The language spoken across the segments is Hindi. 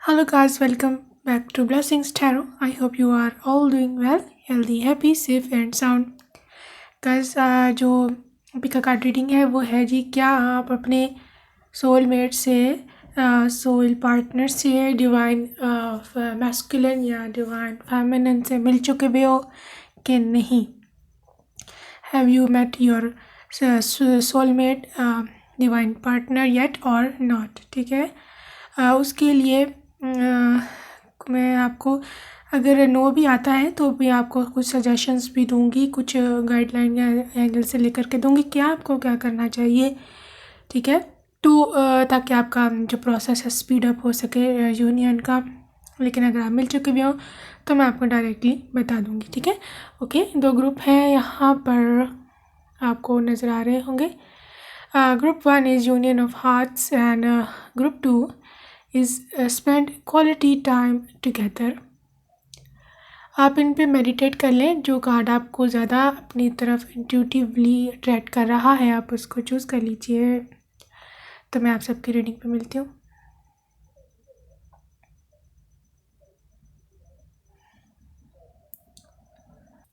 Hello, guys, welcome back to Blessings Tarot. I hope you are all doing well, healthy, happy, safe, and sound. Guys, जो अभी का कार्ड रीडिंग है वो है जी, क्या आप अपने सोलमेट से, सोल पार्टनर से, डिवाइन मैस्कुलिन या डिवाइन फेमिनिन से मिल चुके भी हो कि नहीं? Have you met your soulmate divine partner yet और नॉट? ठीक है, उसके लिए मैं आपको, अगर नो भी आता है तो भी आपको कुछ सजेशंस भी दूंगी, कुछ गाइडलाइन या एंगल से लेकर के दूंगी कि आपको क्या करना चाहिए। ठीक है, तो ताकि आपका जो प्रोसेस है स्पीड अप हो सके यूनियन का। लेकिन अगर आप मिल चुके भी हो तो मैं आपको डायरेक्टली बता दूंगी। ठीक है, ओके। दो ग्रुप हैं यहाँ पर, आपको नज़र आ रहे होंगे। Group 1 is union of hearts and group 2 is spend quality time together। आप इन पे मेडिटेट कर लें। जो कार्ड आपको ज़्यादा अपनी तरफ इंट्यूटिवली अट्रैक्ट कर रहा है आप उसको चूज़ कर लीजिए। तो मैं आप सबकी रीडिंग पे मिलती हूँ।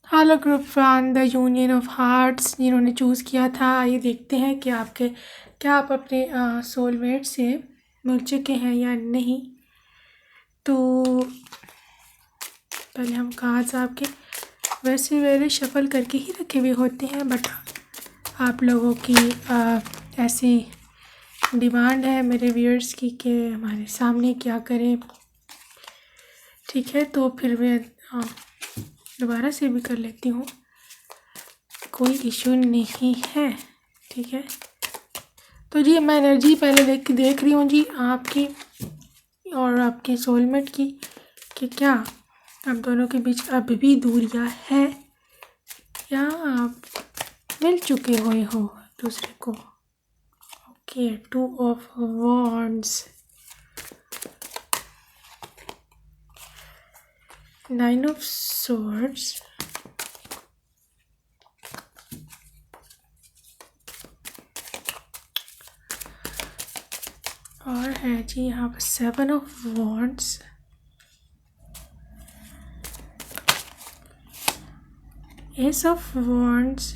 Hello group 1, the union of hearts जिन्होंने चूज़ किया था, आइए देखते हैं कि क्या आप अपने सोलमेट से मिल चुके हैं या नहीं। तो पहले हम कार्ड्स आपके वैसे वेरे शफल करके ही रखे हुए होते हैं, बट आप लोगों की ऐसी डिमांड है मेरे व्यूअर्स की कि हमारे सामने क्या करें। ठीक है, तो फिर मैं दोबारा से भी कर लेती हूँ, कोई इशू नहीं है। ठीक है, तो जी मैं एनर्जी पहले देख रही हूँ जी आपकी और आपके सोलमेट की, कि क्या आप दोनों के बीच अब भी दूरियां हैं या आप मिल चुके हुए हो दूसरे को। Okay, 2 of wands, 9 of swords, और है जी यहाँ पर 7 of wands, S of wands.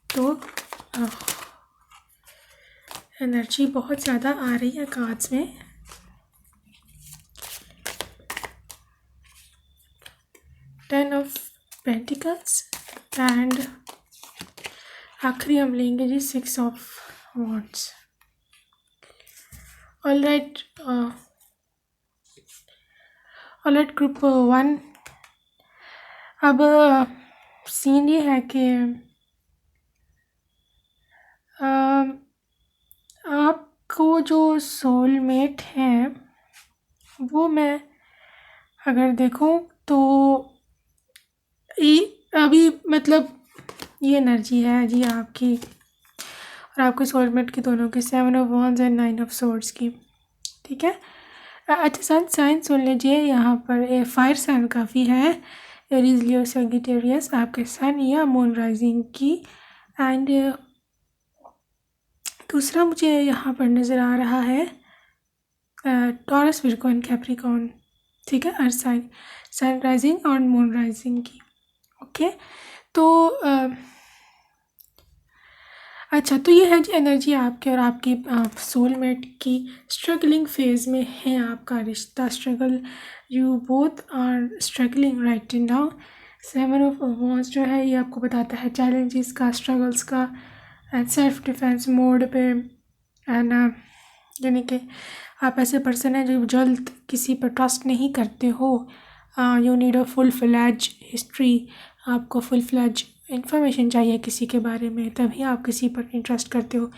तो एनर्जी बहुत ज़्यादा आ रही है कार्ड्स में। टेन ऑफ पेंटिकल्स एंड आखिरी हम लेंगे जी 6 ऑफ वॉन्ड्स। ऑलराइट ग्रुप 1, अब सीन ये है कि आपको जो सोलमेट है वो मैं अगर देखूं तो अभी मतलब ये एनर्जी है जी आपकी और आपके सोलमेट की, दोनों की 7 of wands and 9 of swords की। ठीक है, अच्छा सन साइन सुन लीजिए। यहाँ पर फायर साइन काफ़ी है, एरीज, लियो, सैजिटेरियस, आपके सन या मून राइजिंग की। एंड दूसरा मुझे यहाँ पर नज़र आ रहा है टॉरस, विर्गो एंड कैप्रिकॉर्न। ठीक है, अर्थ साइन, सन राइजिंग और मून राइजिंग की। ओके, तो अच्छा, तो ये है जी एनर्जी आपके और आपकी सोलमेट की। स्ट्रगलिंग फेज में है आपका रिश्ता, struggle, you both are struggling right now. 7 of wands जो है ये आपको बताता है चैलेंजेस का, स्ट्रगल्स का, एंड सेल्फ डिफेंस मोड पे। एंड यानी कि आप ऐसे पर्सन हैं जो जल्द किसी पर ट्रस्ट नहीं करते हो। You need a full fledge history, आपको फुल फ्लैज इन्फॉर्मेशन चाहिए किसी के बारे में, तभी आप किसी पर इंटरेस्ट करते हो।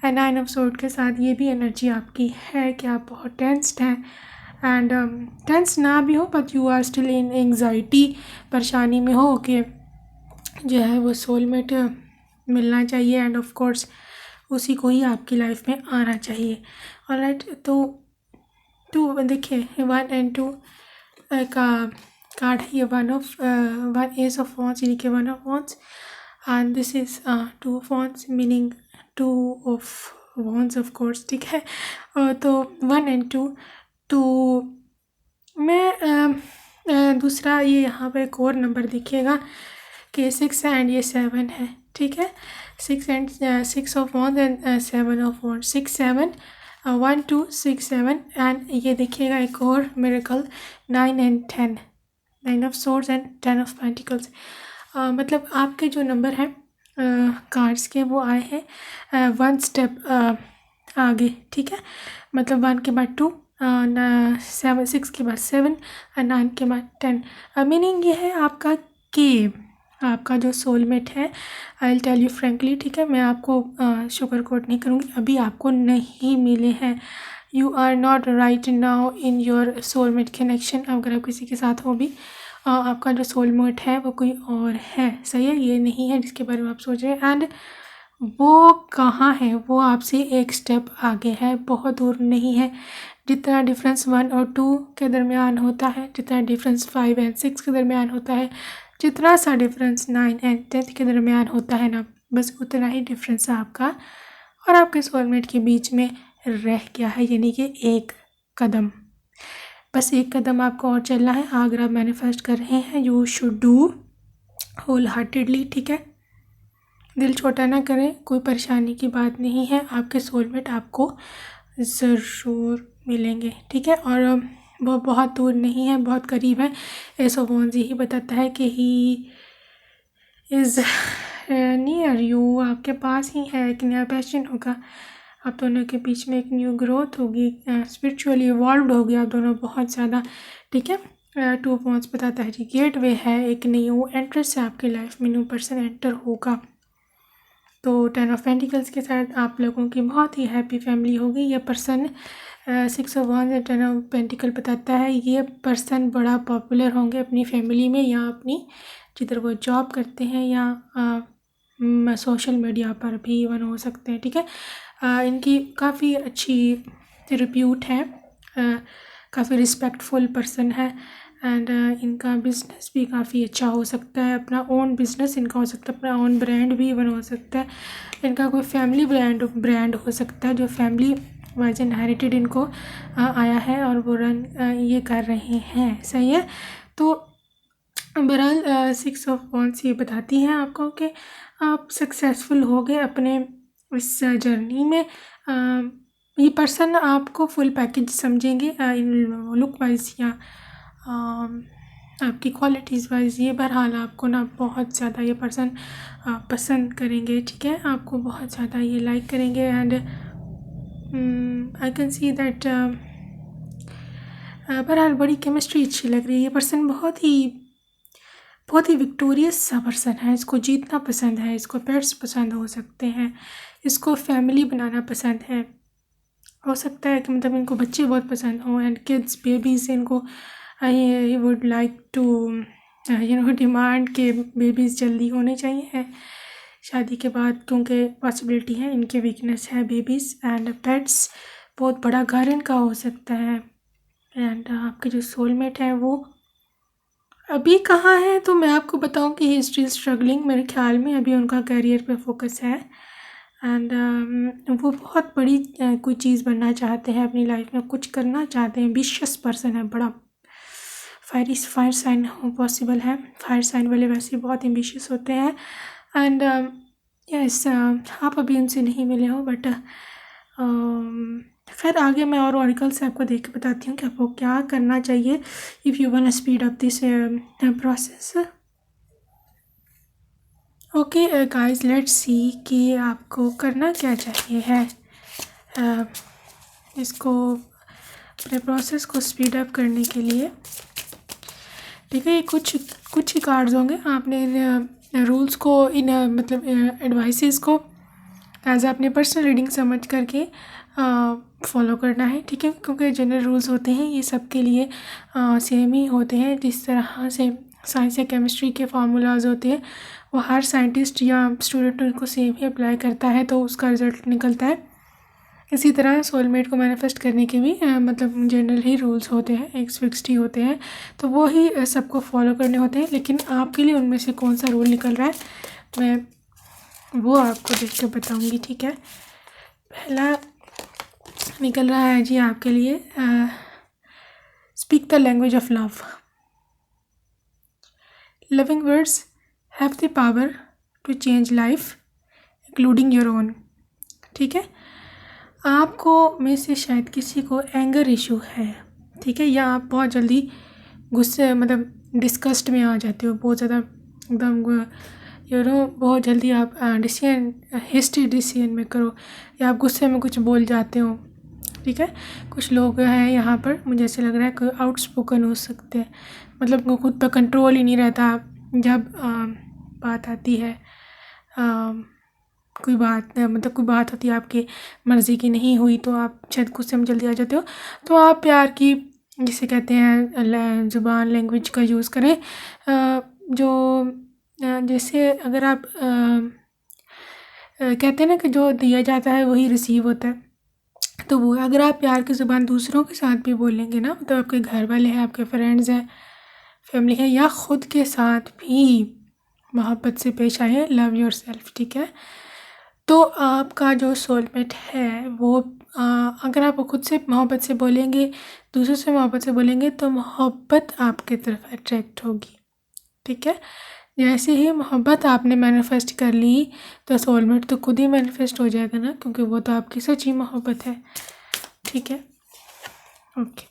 एंड 9 ऑफ सोर्ड के साथ ये भी एनर्जी आपकी है कि आप बहुत टेंस्ड हैं। एंड टेंस ना भी हो but you are still in anxiety, परेशानी में हो कि जो है वो सोलमेट मिलना चाहिए एंड ऑफ कोर्स उसी को ही आपकी लाइफ में आना चाहिए। ऑलराइट, तो देखिए 1 एंड 2 का कार्ड है ये, 1 एस ऑफ वॉन्ड्स यानी कि 1 of wands, and this is 2 of wands meaning 2 of wands of course, ठीक है। तो 1 एंड 2। तो मैं दूसरा ये यहाँ पर एक और नंबर देखिएगा कि 6 है एंड ये 7 है, ठीक है। 6 of wands and 7 of wands, 6 7 1 2 6 7। And ये देखिएगा एक और miracle 9 and 10, 9 of swords and 10 of pentacles. मतलब आपके जो नंबर हैं कार्ड्स के वो आए हैं 1 स्टेप आगे, ठीक है। मतलब 1 के बाद 2, 6 के बाद 7 और 9 के बाद 10। मीनिंग ये है आपका कि आपका जो सोलमेट है, I will tell you frankly, ठीक है, मैं आपको शुगर कोट नहीं करूँगी, अभी आपको नहीं मिले हैं। You are not right now in your soulmate connection. अगर आप किसी के साथ हो भी आपका जो सोलमेट है वो कोई और है, सही है, ये नहीं है जिसके बारे में आप सोच रहे हैं। एंड वो कहाँ है, वो आपसे एक स्टेप आगे है, बहुत दूर नहीं है। जितना डिफरेंस 1 और 2 के दरमियान होता है, जितना डिफरेंस 5 एंड 6 के दरमियान होता है, जितना सा डिफरेंस 9 एंड 10 के दरमियान होता है ना, बस उतना ही डिफरेंस आपका और आपके सोलमेट के बीच में रह गया है, यानी कि एक कदम। बस एक कदम आपको और चलना है। अगर आप मैनिफेस्ट कर रहे हैं, you should do whole heartedly, ठीक है। दिल छोटा ना करें, कोई परेशानी की बात नहीं है, आपके सोलमेट आपको ज़रूर मिलेंगे, ठीक है। और वो बहुत दूर नहीं है, बहुत करीब है। एस ऑफ वॉन्स यही बताता है कि ही इज़ नियर यू, आपके पास ही है। एक नया पैशन होगा, आप दोनों के बीच में एक न्यू ग्रोथ होगी, स्पिरिचुअली इवॉल्व होगी आप दोनों बहुत ज़्यादा, ठीक है। 2 ऑफ वॉन्स बताता है जी गेट वे है, एक न्यू एंट्रेंस है आपकी लाइफ में, न्यू पर्सन एंटर होगा। तो 10 ऑफ पेंटिकल्स के साथ आप लोगों की बहुत ही हैप्पी फैमिली होगी। ये person 6 of wands and 10 of pentacle बताता है ये पर्सन बड़ा पॉपुलर होंगे अपनी फैमिली में, या अपनी जिधर वो जॉब करते हैं, या सोशल मीडिया पर भी इवन हो सकते हैं, ठीक है। इनकी काफ़ी अच्छी रिप्यूट है, काफ़ी रिस्पेक्टफुल पर्सन है। एंड इनका बिज़नेस भी काफ़ी अच्छा हो सकता है, अपना ओन बिज़नेस इनका हो सकता है, अपना ओन ब्रांड भी इवन हो सकता है। इनका कोई फैमिली ब्रांड हो सकता है जो फैमिली वाइज इनहेरिटेड इनको आया है और वो रन ये कर रहे हैं, सही है। तो बहरहाल 6 ऑफ वॉन्स ये बताती हैं आपको कि आप सक्सेसफुल हो गए अपने इस जर्नी में। ये पर्सन आपको फुल पैकेज समझेंगे इन लुक वाइज या आपकी क्वालिटीज़ वाइज। ये बहरहाल आपको ना बहुत ज़्यादा ये पर्सन पसंद करेंगे, ठीक है, आपको बहुत ज़्यादा ये लाइक करेंगे। And I can see that बहरहाल बड़ी केमिस्ट्री अच्छी लग रही है। ये पर्सन बहुत ही विक्टोरियस सा पर्सन है, इसको जीतना पसंद है, इसको पेट्स पसंद हो सकते हैं, इसको फैमिली बनाना पसंद है, हो सकता है कि मतलब इनको बच्चे बहुत पसंद हों एंड किड्स बेबीज़ इनको he would like to demand के बेबीज़ जल्दी होने चाहिए शादी के बाद, क्योंकि पॉसिबिलिटी है इनके वीकनेस है बेबीज़ एंड पेट्स। बहुत बड़ा घर इनका हो सकता है। एंड आपके जो सोलमेट है वो अभी कहाँ है, तो मैं आपको बताऊं कि ही स्टिल स्ट्रगलिंग, मेरे ख्याल में अभी उनका करियर पे फोकस है। एंड वो बहुत बड़ी कोई चीज़ बनना चाहते हैं अपनी लाइफ में, कुछ करना चाहते हैं, एम्बिशियस पर्सन है, बड़ा फायर साइन पॉसिबल है। फायर साइन वाले वैसे बहुत एम्बिशियस होते हैं। एंड यस आप अभी उनसे नहीं मिले हो, बट खैर आगे मैं और ऑरिकल से आपको देख के बताती हूँ कि आपको क्या करना चाहिए if you want speed up this process. Okay guys, let's see कि आपको करना क्या चाहिए है इसको अपने प्रोसेस को स्पीड अप करने के लिए, ठीक है। ये कुछ ही कार्ड्स होंगे, आपने इन रूल्स को, इन मतलब एडवाइसेस को एज अपनी पर्सनल रीडिंग समझ करके फॉलो करना है, ठीक है, क्योंकि जनरल रूल्स होते हैं ये सब के लिए सेम ही होते हैं। जिस तरह से साइंस या केमिस्ट्री के फार्मूलाज होते हैं वो हर साइंटिस्ट या स्टूडेंट उनको सेम ही अप्लाई करता है तो उसका रिज़ल्ट निकलता है। इसी तरह सोलमेट को मैनिफेस्ट करने के भी मतलब जनरल ही रूल्स होते हैं, एक फिक्स्ड ही होते हैं, तो वो ही सबको फॉलो करने होते हैं। लेकिन आपके लिए उनमें से कौन सा रूल निकल रहा है मैं वो आपको देख कर बताऊँगी, ठीक है। पहला निकल रहा है जी आपके लिए, speak the language of love. Loving words have the power to change life including your own. ठीक है, आपको में से शायद किसी को एंगर इशू है, ठीक है, या आप बहुत जल्दी गुस्से मतलब डिस्कस्ट में आ जाते हो, बहुत ज़्यादा एकदम बहुत जल्दी आप डिसीजन डिसीजन में करो, या आप गुस्से में कुछ बोल जाते हो। ठीक है, कुछ लोग हैं यहाँ पर मुझे ऐसे लग रहा है कि आउटस्पोकन हो सकते हैं, मतलब उनको खुद पर कंट्रोल ही नहीं रहता जब बात आती है, कोई बात होती है आपकी मर्ज़ी की नहीं हुई तो आप शायद गुस्से में जल्दी आ जाते हो। तो आप प्यार की जिसे कहते हैं ज़ुबान लैंग्वेज का यूज़ करें, जो जैसे अगर आप कहते हैं ना कि जो दिया जाता है वही रिसीव होता है, तो वो अगर आप प्यार की ज़ुबान दूसरों के साथ भी बोलेंगे ना, मतलब आपके घर वाले हैं, आपके फ्रेंड्स हैं, फैमिली है, या ख़ुद के साथ भी मोहब्बत से पेश आए, लव योर सेल्फ। ठीक है, तो आपका जो सोलमेट है वो अगर आप खुद से मोहब्बत से बोलेंगे, दूसरों से मोहब्बत से बोलेंगे, तो मोहब्बत आपकी तरफ अट्रैक्ट होगी। ठीक है, जैसे ही मोहब्बत आपने मैनिफेस्ट कर ली तो सोलमेट तो खुद ही मैनिफेस्ट हो जाएगा ना, क्योंकि वो तो आपकी सच्ची मोहब्बत है। ठीक है, okay.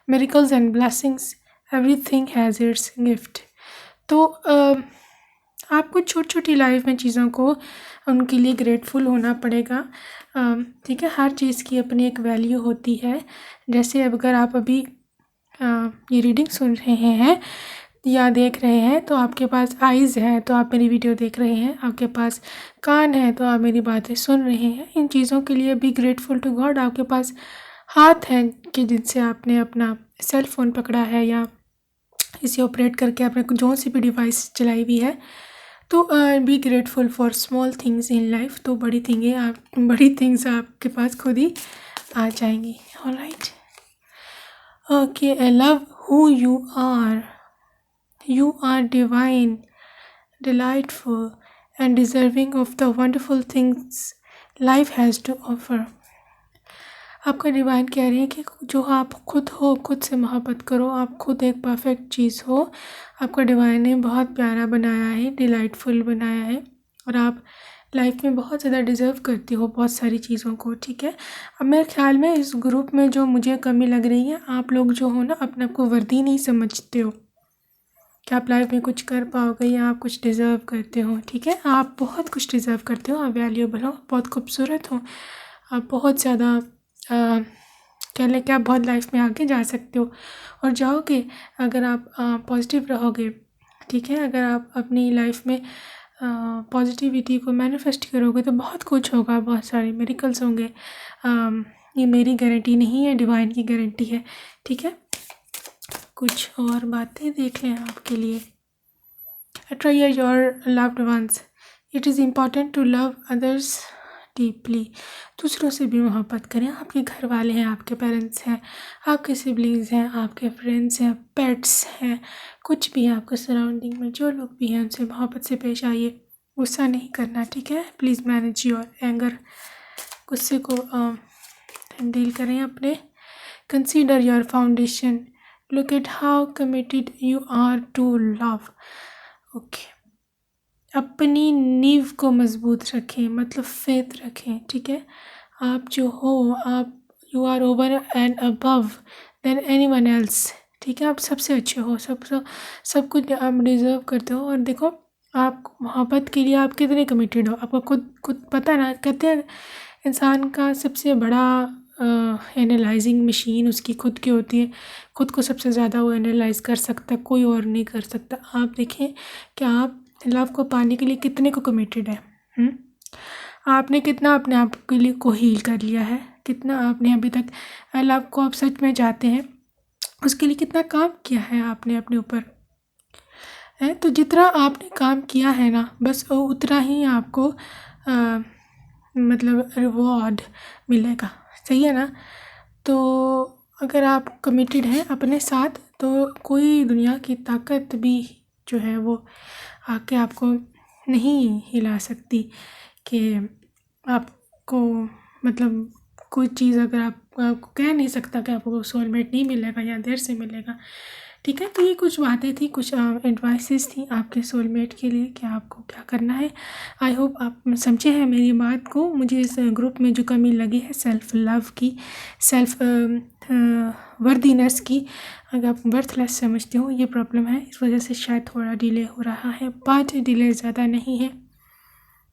Miracles and blessings, everything has its gift. तो आपको छोटी छोटी लाइफ में चीज़ों को उनके लिए ग्रेटफुल होना पड़ेगा। ठीक है, हर चीज़ की अपनी एक वैल्यू होती है। जैसे अगर आप अभी ये रीडिंग सुन रहे हैं या देख रहे हैं, तो आपके पास आइज़ है तो आप मेरी वीडियो देख रहे हैं, आपके पास कान है तो आप मेरी बातें सुन रहे हैं। इन चीज़ों के लिए बी ग्रेटफुल टू गॉड। आपके पास हाथ हैं कि जिनसे आपने अपना सेल फ़ोन पकड़ा है या इसे ऑपरेट करके आपने जो सी भी डिवाइस चलाई हुई है, तो be grateful for small things in life. तो बड़ी थिंग्स आपके पास खुद ही आ जाएंगी। Alright, okay. Love who you are. You are divine, delightful, and deserving of the wonderful things life has to offer. आपका डिवाइन कह रहे हैं कि जो आप खुद हो, खुद से मोहब्बत करो। आप खुद एक परफेक्ट चीज़ हो। आपका डिवाइन ने बहुत प्यारा बनाया है, डिलाइटफुल बनाया है, और आप लाइफ में बहुत ज़्यादा डिज़र्व करती हो बहुत सारी चीज़ों को। ठीक है, अब मेरे ख्याल में इस ग्रुप में जो मुझे कमी लग रही है, आप लोग जो हो ना अपने आप को वर्दी नहीं समझते हो कि आप लाइफ में कुछ कर पाओगे या आप कुछ डिज़र्व करते हो। ठीक है, आप बहुत कुछ डिज़र्व करते हो, आप वैल्यूएबल हो, बहुत खूबसूरत हो, आप बहुत ज़्यादा कह लें कि आप बहुत लाइफ में आगे जा सकते हो और जाओगे अगर आप पॉजिटिव रहोगे। ठीक है, अगर आप अपनी लाइफ में पॉजिटिविटी को मैनिफेस्ट करोगे तो बहुत कुछ होगा, बहुत सारे मिरेकल्स होंगे। ये मेरी गारंटी नहीं है, डिवाइन की गारंटी है। ठीक है, कुछ और बातें देख लें आपके लिए। Adore your loved ones. It is important to love others deeply. दूसरों से भी मोहब्बत करें। आपके घर वाले हैं, आपके पेरेंट्स हैं, आपके सिबलिंग्स हैं, आपके फ्रेंड्स हैं, पेट्स हैं, कुछ भी है आपके सराउंडिंग में, जो लोग भी हैं उनसे मोहब्बत से पेश आइए। गुस्सा नहीं करना। ठीक है, प्लीज़ मैनेज योर एंगर। गुस्से को डील करें अपने। Consider your foundation. Look at how committed you are to love. Okay. अपनी नींव को मजबूत रखें, मतलब फेथ रखें। ठीक है, आप जो हो, आप you are over and above than anyone else. ठीक है, आप सबसे अच्छे हो, सब कुछ आप डिज़र्व करते हो। और देखो, आप मोहब्बत के लिए आप कितने कमिटेड हो, आपको खुद पता ना। कहते हैं इंसान का सबसे बड़ा एनालाइजिंग मशीन उसकी खुद की होती है। खुद को सबसे ज़्यादा वो एनालाइज कर सकता है, कोई और नहीं कर सकता। आप देखें कि आप लव को पाने के लिए कितने को कमिटेड है। आपने कितना अपने आप के लिए को हील कर लिया है, कितना आपने अभी तक लव को आप सच में चाहते हैं उसके लिए कितना काम किया है आपने अपने ऊपर है। तो जितना आपने काम किया है ना, बस उतना ही आपको मतलब रिवॉर्ड मिलेगा। सही है ना। तो अगर आप कमिटेड हैं अपने साथ, तो कोई दुनिया की ताकत भी जो है वो आके आपको नहीं हिला सकती कि आप आपको मतलब कोई चीज़ अगर आपको कह नहीं सकता कि आपको सोलमेट नहीं मिलेगा या देर से मिलेगा, ठीक है। तो ये कुछ बातें थी, कुछ एडवाइसेस थी आपके सोलमेट के लिए कि आपको क्या करना है। आई होप आप समझे हैं मेरी बात को। मुझे इस ग्रुप में जो कमी लगी है सेल्फ लव की, सेल्फ वर्दीनेस की, अगर आप वर्थलेस समझते हो, ये प्रॉब्लम है, इस वजह से शायद थोड़ा डिले हो रहा है, बट डिले ज़्यादा नहीं है।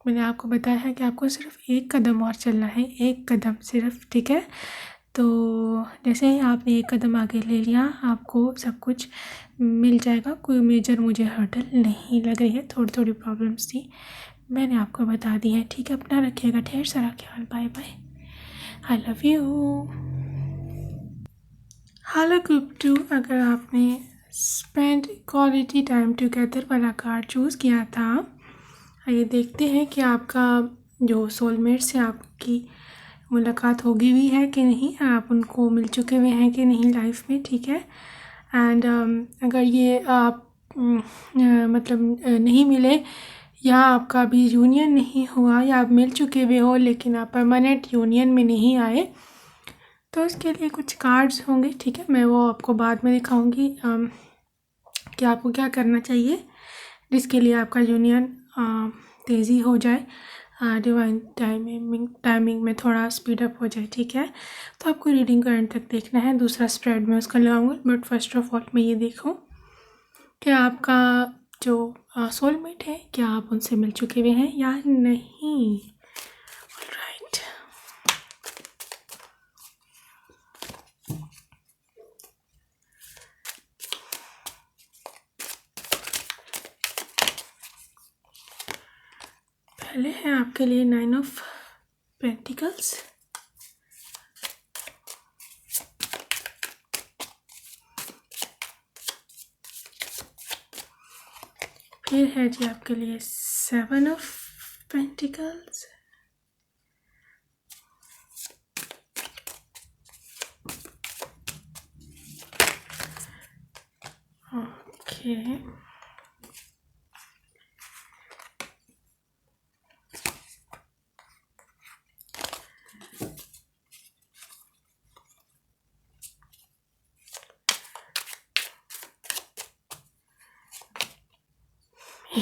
मैंने आपको बताया है कि आपको सिर्फ एक कदम और चलना है, एक कदम सिर्फ, ठीक है। तो जैसे ही आपने एक कदम आगे ले लिया, आपको सब कुछ मिल जाएगा। कोई मेजर मुझे हर्डल नहीं लग रही है, थोड़ी थोड़ी प्रॉब्लम्स थी, मैंने आपको बता दी है, ठीक है। अपना रखिएगा ढेर सारा ख्याल। Bye bye, I love you. Hello group 2, अगर आपने स्पेंड क्वालिटी टाइम टुगेदर वाला कार्ड चूज़ किया था, आइए देखते हैं कि आपका जो सोलमेट से आपकी मुलाकात होगी भी है कि नहीं, आप उनको मिल चुके हुए हैं कि नहीं लाइफ में, ठीक है। एंड अगर ये आप मतलब नहीं मिले या आपका अभी यूनियन नहीं हुआ या आप मिल चुके हुए हो लेकिन आप परमानेंट यूनियन में नहीं आए, तो उसके लिए कुछ कार्ड्स होंगे, ठीक है। मैं वो आपको बाद में दिखाऊंगी कि आपको क्या करना चाहिए जिसके लिए आपका यूनियन तेज़ी हो जाए, डिवाइन टाइमिंग में थोड़ा स्पीड अप हो जाए, ठीक है। तो आपको रीडिंग का एंड तक देखना है, दूसरा स्प्रेड में उसका लगाऊंगा, बट फर्स्ट ऑफ ऑल मैं ये देखूँ कि आपका जो सोलमेट है क्या आप उनसे मिल चुके हुए हैं या नहीं। ऑलराइट, पहले है आपके लिए 9 ऑफ पेंटिकल्स, फिर है जी आपके लिए 7 of pentacles, okay,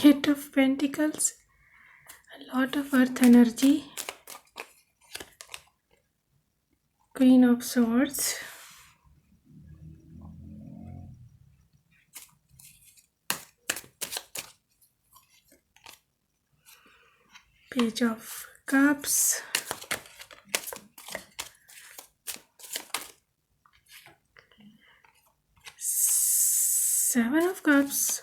8 of Pentacles, a lot of earth energy, Queen of Swords, Page of Cups, Seven of Cups,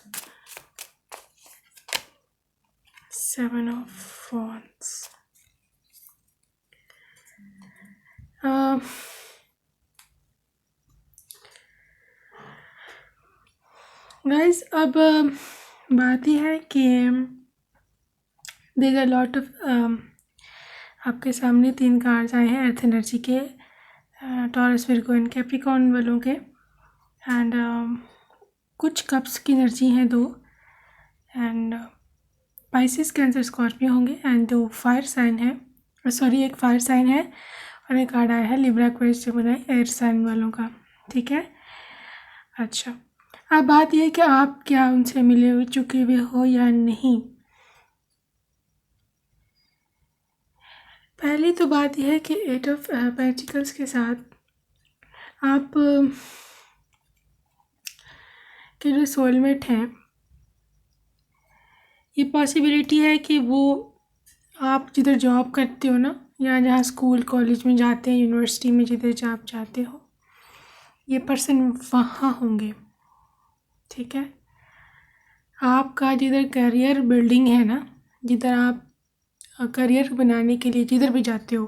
Seven of Wands. Guys, अब बात यह है कि देयर आर लॉट ऑफ आपके सामने 3 कार्ड्स आए हैं अर्थ एनर्जी के, टॉरस, विर्गो एंड कैप्रिकॉर्न वालों के, एंड कुछ कप्स की एनर्जी हैं 2, एंड पाइसिस, कैंसर, स्कॉर्पियो होंगे, एंड 2 फायर साइन है, सॉरी एक फायर साइन है और एक कार्ड आया है Libra, Aquarius, Gemini, air sign वालों का, ठीक है। अच्छा, अब बात यह है कि आप क्या उनसे मिले हुए चुके हुए हो या नहीं। पहली तो बात यह है कि 8 ऑफ पेंटिकल्स के साथ आप के जो सोलमेट हैं, ये पॉसिबिलिटी है कि वो आप जिधर जॉब करते हो ना, या जहाँ स्कूल कॉलेज में जाते हैं, यूनिवर्सिटी में जिधर आप जाते हो, ये पर्सन वहाँ होंगे, ठीक है। आपका जिधर करियर बिल्डिंग है ना, जिधर आप करियर बनाने के लिए जिधर भी जाते हो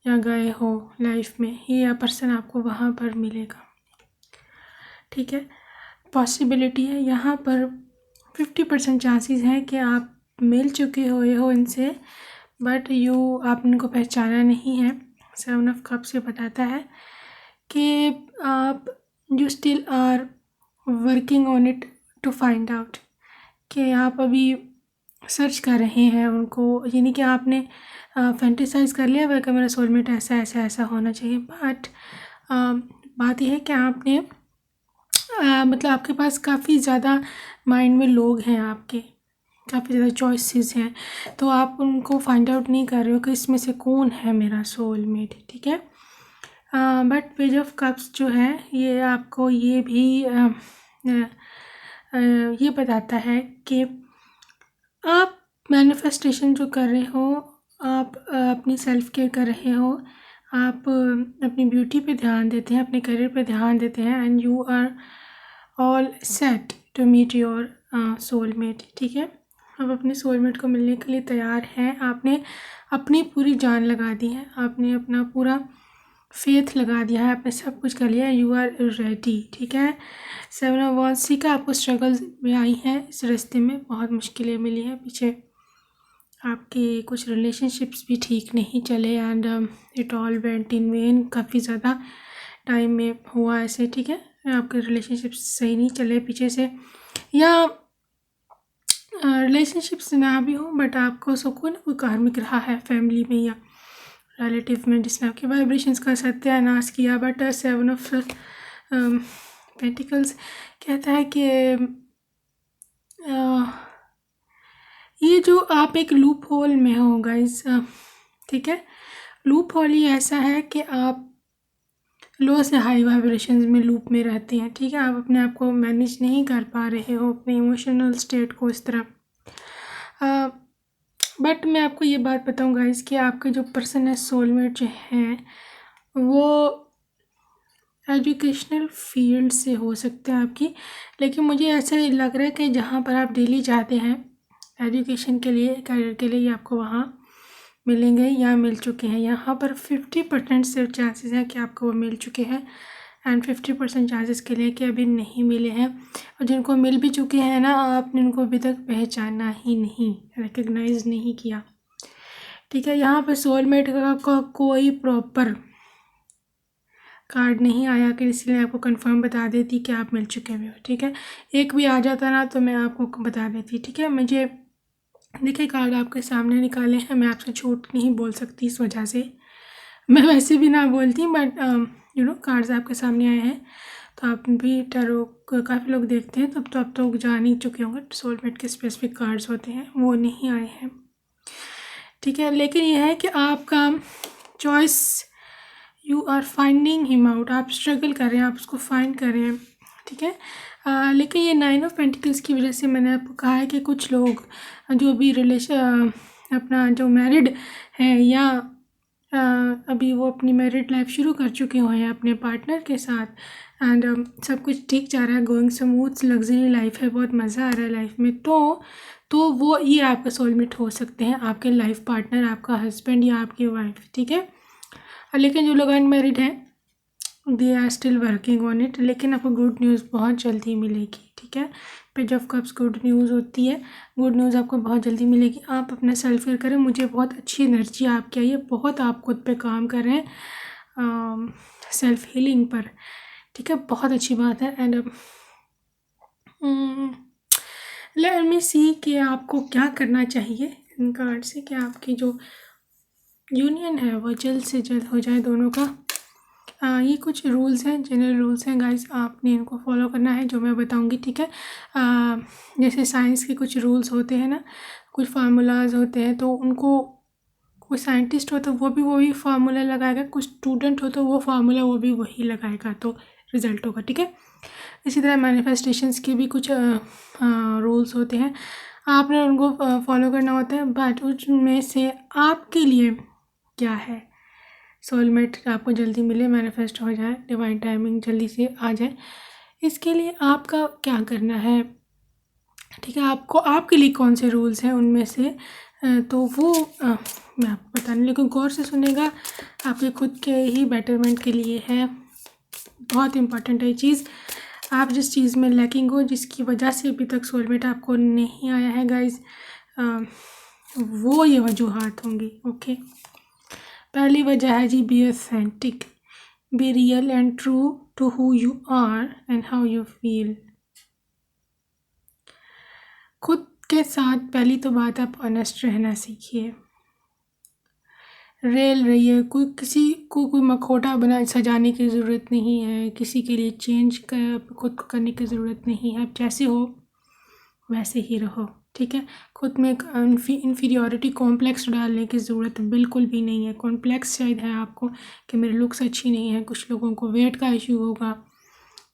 या गए हो लाइफ में, ये पर्सन आपको वहाँ पर मिलेगा, ठीक है। पॉसिबिलिटी है यहाँ पर 50% चांसेस हैं कि आप मिल चुके हुए हो इनसे, बट आप इनको पहचाना नहीं है। 7 ऑफ कप्स ये बताता है कि आप you still are working on it to find out, कि आप अभी सर्च कर रहे हैं उनको, यानी कि आपने फैंटेसाइज कर लिया वह कि मेरा सोलमेट ऐसा ऐसा ऐसा होना चाहिए। बट बात यह है कि आपने मतलब आपके पास काफ़ी ज़्यादा माइंड में लोग हैं, आपके काफ़ी ज़्यादा चॉइसेस हैं, तो आप उनको फाइंड आउट नहीं कर रहे हो कि इसमें से कौन है मेरा सोलमेट, ठीक है। बट पेज ऑफ कप्स जो है ये आपको ये भी ये बताता है कि आप मैनिफेस्टेशन जो कर रहे हो, आप अपनी सेल्फ केयर कर रहे हो, आप अपनी ब्यूटी पे ध्यान देते हैं, अपने करियर पे ध्यान देते हैं, and you are all set to meet your soulmate, ठीक है। आप अपने सोलमेट को मिलने के लिए तैयार हैं, आपने अपनी पूरी जान लगा दी है, आपने अपना पूरा फेथ लगा दिया है, आपने सब कुछ कर लिया है, यू आर रेडी, ठीक है। 7 ऑफ वांड्स, ठीक है, आपको स्ट्रगल्स भी आई हैं इस रास्ते में, बहुत मुश्किलें मिली हैं पीछे, आपके कुछ रिलेशनशिप्स भी ठीक नहीं चले, and it all went in when, काफ़ी ज़्यादा टाइम में हुआ ऐसे, ठीक है। आपके रिलेशनशिप्स सही नहीं चले पीछे से, या रिलेशनशिप्स ना भी हो बट आपको सुकून कोई कार्मिक रहा है फैमिली में या रिलेटिव में जिसने आपके वाइब्रेशंस का सत्यानाश किया। बट 7 ऑफ पेंटिकल्स कहता है कि ये जो आप एक लूप होल में हो गाइस, ठीक है। लूप होल ही ऐसा है कि आप लो से हाई वाइब्रेशंस में लूप में रहते हैं, ठीक है। आप अपने आप को मैनेज नहीं कर पा रहे हो, अपने इमोशनल स्टेट को इस तरह। बट मैं आपको ये बात बताऊँ गाइस कि आपके जो पर्सन है, सोलमेट जो हैं, वो एजुकेशनल फील्ड से हो सकते हैं आपकी, लेकिन मुझे ऐसा लग रहा है कि जहाँ पर आप डेली जाते हैं एजुकेशन के लिए, करियर के लिए, ये आपको वहाँ मिलेंगे या मिल चुके हैं। यहाँ पर 50% सिर्फ चांसेस हैं कि आपको वो मिल चुके हैं, एंड 50% चांसेस के लिए कि अभी नहीं मिले हैं, और जिनको मिल भी चुके हैं ना, आपने उनको अभी तक पहचाना ही नहीं, रिकग्नाइज नहीं किया, ठीक है। यहाँ पर सोलमेट का कोई प्रॉपर कार्ड नहीं आया कि इसलिए आपको कंफर्म बता देती कि आप मिल चुके हुए हो, ठीक है। एक भी आ जाता ना तो मैं आपको बता देती, ठीक है। मुझे देखिए कार्ड आपके सामने निकाले हैं, मैं आपसे झूठ नहीं बोल सकती इस वजह से, मैं वैसे भी ना बोलती, बट कार्ड्स आपके सामने आए हैं, तो आप भी टैरो काफ़ी लोग देखते हैं, तब तो आप तो जान ही चुके होंगे सोलमेट के स्पेसिफिक कार्ड्स होते हैं, वो नहीं आए हैं, ठीक है। लेकिन यह है कि आपका choice, you are finding him out, आप स्ट्रगल कर रहे हैं, आप उसको फाइंड कर रहे हैं, ठीक है। लेकिन ये 9 ऑफ पेंटिकल्स की वजह से मैंने आपको कहा है कि कुछ लोग जो भी अपना जो मैरिड है या अभी वो अपनी मैरिड लाइफ शुरू कर चुके हुए हैं अपने पार्टनर के साथ, एंड सब कुछ ठीक जा रहा है, गोइंग स्मूथ लग्जरी लाइफ है, बहुत मज़ा आ रहा है लाइफ में, तो वो ये आपका सोलमेट हो सकते हैं, आपके लाइफ पार्टनर, आपका हस्बैंड या आपकी वाइफ, ठीक है। लेकिन जो लोग अनमैरिड हैं they are still working on it, लेकिन आपको गुड न्यूज़ बहुत जल्दी मिलेगी, ठीक है। Page of cups good news होती है, गुड न्यूज़ आपको बहुत जल्दी मिलेगी। आप अपना सेल्फ केयर करें, मुझे बहुत अच्छी एनर्जी आपकी आई है, बहुत आप खुद पे काम कर रहे हैं सेल्फ हीलिंग पर, ठीक है, बहुत अच्छी बात है। एंड लेट मी सी कि आपको क्या करना चाहिए इन कार्ड से, कि आपकी जो यूनियन है वो जल्द से जल्द हो जाए दोनों का। ये कुछ रूल्स हैं, जनरल रूल्स हैं गाइस, आपने इनको फॉलो करना है जो मैं बताऊंगी, ठीक है। जैसे साइंस के कुछ रूल्स होते हैं ना, कुछ फार्मूलाज होते हैं, तो उनको कोई साइंटिस्ट हो तो वो भी वही फार्मूला लगाएगा, कुछ स्टूडेंट हो तो वो फार्मूला वो भी वही लगाएगा, तो रिजल्ट होगा, ठीक है। इसी तरह मैनिफेस्टेशंस के भी कुछ रूल्स होते हैं, आपने उनको फॉलो करना होता है, बट उसमें से आपके लिए क्या है, सोलमेट आपको जल्दी मिले, मैनिफेस्ट हो जाए, डिवाइन टाइमिंग जल्दी से आ जाए, इसके लिए आपका क्या करना है, ठीक है। आपको आपके लिए कौन से रूल्स हैं उनमें से तो वो मैं आपको बताने, लेकिन गौर से सुनेगा, आपके खुद के ही बेटरमेंट के लिए है, बहुत इम्पॉर्टेंट है ये चीज़। आप जिस चीज़ में लैकिंग हो, जिसकी वजह से अभी तक सोलमेट आपको नहीं आया है गाइज, वो ये वजूहात होंगी, ओके। पहली वजह है जी, be authentic, be real and true to who you are and how you feel. खुद के साथ पहली तो बात, आप ऑनेस्ट रहना सीखिए, रियल रहिए। कोई किसी को कोई मखौटा बना सजाने की ज़रूरत नहीं है, किसी के लिए चेंज कर खुद को करने की ज़रूरत नहीं है। आप जैसे हो वैसे ही रहो, ठीक है। खुद में एक इन्फीरियॉरिटी कॉम्प्लेक्स डालने की ज़रूरत बिल्कुल भी नहीं है। कॉम्प्लेक्स शायद है आपको कि मेरे लुक्स अच्छी नहीं है, कुछ लोगों को वेट का इशू होगा,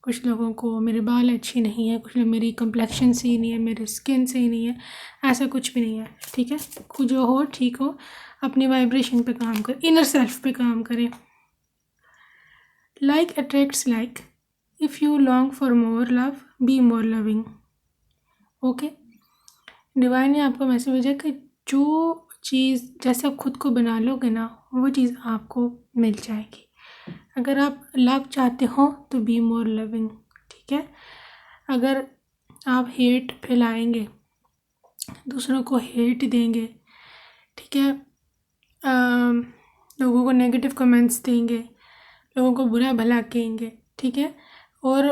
कुछ लोगों को मेरे बाल अच्छी नहीं है, कुछ लोग मेरी कम्प्लेक्शन सही नहीं है, मेरी स्किन सही नहीं है, ऐसा कुछ भी नहीं है, ठीक है। कुछ जो हो ठीक हो, अपनी वाइब्रेशन पे काम करें, इनर सेल्फ पे काम करें। Like attracts like, if you long for more love be more loving. Okay, divine ने आपको मैसेज भेजा कि जो चीज़ जैसे आप खुद को बना लोगे ना, वो चीज़ आपको मिल जाएगी। अगर आप लव चाहते हो तो बी मोर लविंग, ठीक है। अगर आप हेट फैलाएंगे, दूसरों को हेट देंगे, ठीक है, लोगों को नेगेटिव कमेंट्स देंगे, लोगों को बुरा भला कहेंगे, ठीक है, और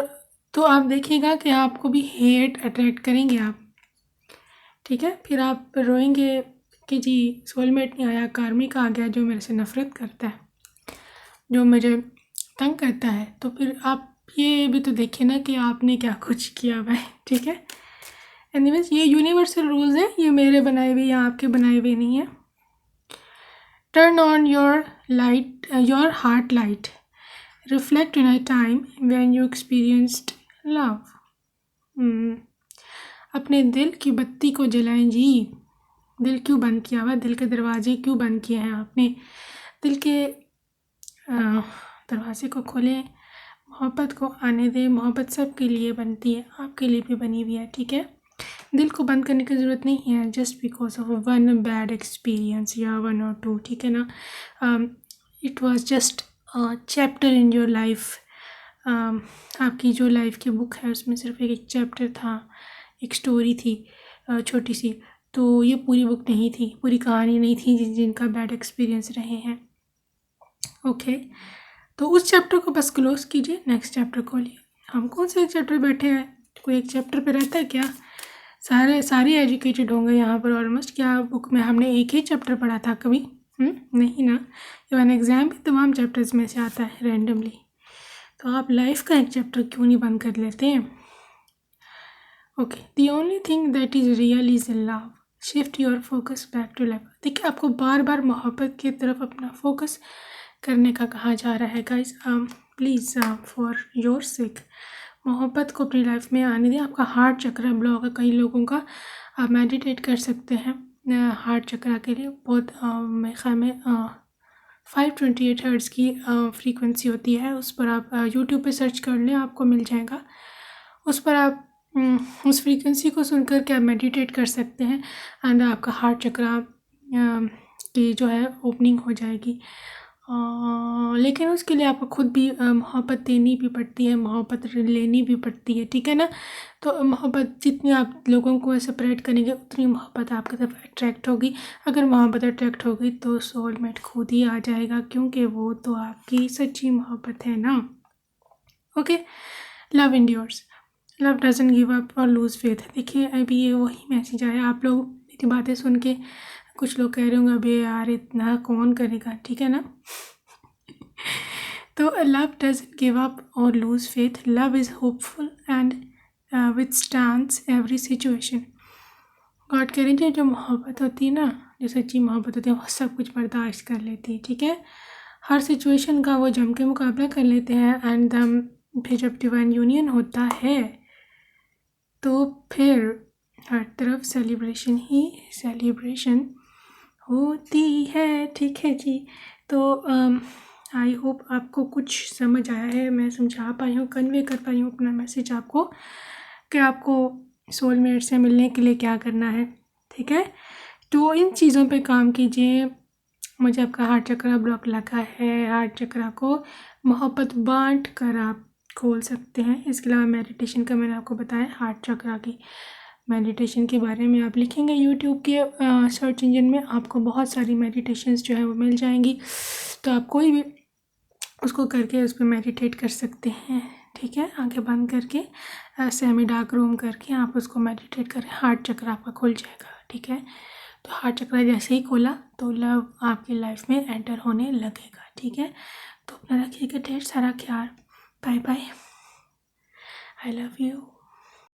तो आप देखिएगा कि आपको भी हेट अट्रैक्ट करेंगे आप, ठीक है। फिर आप रोएंगे कि जी सोलमेट नहीं आया, कार्मिक आ गया जो मेरे से नफ़रत करता है, जो मुझे तंग करता है। तो फिर आप ये भी तो देखिए ना कि आपने क्या कुछ किया हुआ है, ठीक है। एनीवेज, ये यूनिवर्सल रूल्स हैं, ये मेरे बनाए हुए या आपके बनाए हुए नहीं है। Turn on your light, your heart light, reflect in a time when you experienced love. अपने दिल की बत्ती को जलाएं जी। दिल क्यों बंद किया हुआ, दिल के दरवाजे क्यों बंद किए हैं आपने? दिल के दरवाजे को खोलें, मोहब्बत को आने दें। मोहब्बत सबके लिए बनती है, आपके लिए भी बनी हुई है, ठीक है। दिल को बंद करने की ज़रूरत नहीं है just because of one bad experience या 1 और 2, ठीक है ना। It was just chapter in your life. आपकी जो लाइफ की बुक है उसमें सिर्फ एक चैप्टर था, एक स्टोरी थी छोटी सी। तो ये पूरी बुक नहीं थी, पूरी कहानी नहीं थी जिनका बैड एक्सपीरियंस रहे हैं। ओके, तो उस चैप्टर को बस क्लोज कीजिए, नेक्स्ट चैप्टर खोलिए। हम कौन से चैप्टर बैठे हैं, कोई एक चैप्टर पे रहता है क्या? सारे एजुकेटेड होंगे यहाँ पर ऑलमोस्ट। क्या बुक में हमने एक ही चैप्टर पढ़ा था कभी? नहीं ना। इवन एग्ज़ाम भी तमाम चैप्टर्स में से आता है रैंडमली। तो आप लाइफ का एक चैप्टर क्यों नहीं बंद कर लेते हैं? Okay, the only thing that is real is love, shift your focus back to love. देखिए, आपको बार बार मोहब्बत की तरफ अपना फोकस करने का कहा जा रहा है guys. Please for your sake मोहब्बत को अपनी लाइफ में आने दें। आपका हार्ट चक्र ब्लॉक है कई लोगों का, आप मेडिटेट कर सकते हैं हार्ट चक्र के लिए। बहुत मेरे ख्याल में 528 हर्ट्ज़ की फ्रीक्वेंसी होती है, उस पर आप यूट्यूब पे सर्च कर लें, आपको मिल जाएगा। उस पर आप उस फ्रीक्वेंसी को सुनकर के आप मेडिटेट कर सकते हैं एंड आपका हार्ट चक्र की जो है ओपनिंग हो जाएगी। लेकिन उसके लिए आपको खुद भी मोहब्बत देनी भी पड़ती है, मोहब्बत लेनी भी पड़ती है, ठीक है ना। तो मोहब्बत जितनी आप लोगों को सेपरेट करेंगे उतनी मोहब्बत आपकी तरफ अट्रैक्ट होगी। अगर मोहब्बत अट्रैक्ट होगी तो सोलमेट खुद ही आ जाएगा, क्योंकि वो तो आपकी सच्ची मोहब्बत है ना। Okay, love endures, love doesn't give up और लूज़ फेथ। देखिए, अभी ये वही मैसेज आया। आप लोग मेरी बातें सुन के कुछ लोग कह रहे होंगे अबे यार इतना कौन करेगा, ठीक है ना। तो लव डजंट गिव अप और lose faith, love is hopeful and withstands every situation. God कह रहे हैं जो मोहब्बत होती है ना, जो सच्ची मोहब्बत होती है, वो सब कुछ बर्दाश्त कर लेती है, ठीक है। हर सिचुएशन का वो जम के मुकाबला कर लेते हैं एंड फिर जब डिवाइन यूनियन होता है तो फिर हर तरफ सेलिब्रेशन ही सेलिब्रेशन होती है, ठीक है जी। तो आई होप आपको कुछ समझ आया है, मैं समझा पाई हूँ, कन्वे कर पाई हूँ अपना मैसेज आपको कि आपको सोलमेट से मिलने के लिए क्या करना है, ठीक है। तो इन चीज़ों पे काम कीजिए। मुझे आपका हार्ट चक्र ब्लॉक लगा है, हार्ट चक्र को मोहब्बत बांट कर आप खोल सकते हैं। इसके अलावा मेडिटेशन का मैंने आपको बताया, हार्ट चक्र की मेडिटेशन के बारे में आप लिखेंगे यूट्यूब के सर्च इंजन में, आपको बहुत सारी मेडिटेशंस जो है वो मिल जाएंगी। तो आप कोई भी उसको करके उस पर मेडिटेट कर सकते हैं, ठीक है, आंखें बंद करके सेमी डार्क रूम करके आप उसको मेडिटेट करें, हार्ट चक्र आपका खुल जाएगा। ठीक है, तो हार्ट चक्र जैसे ही खोला तो लव आपकी लाइफ में एंटर होने लगेगा। ठीक है, तो अपना रखिएगा ढेर सारा ख्याल। Bye bye, I love you.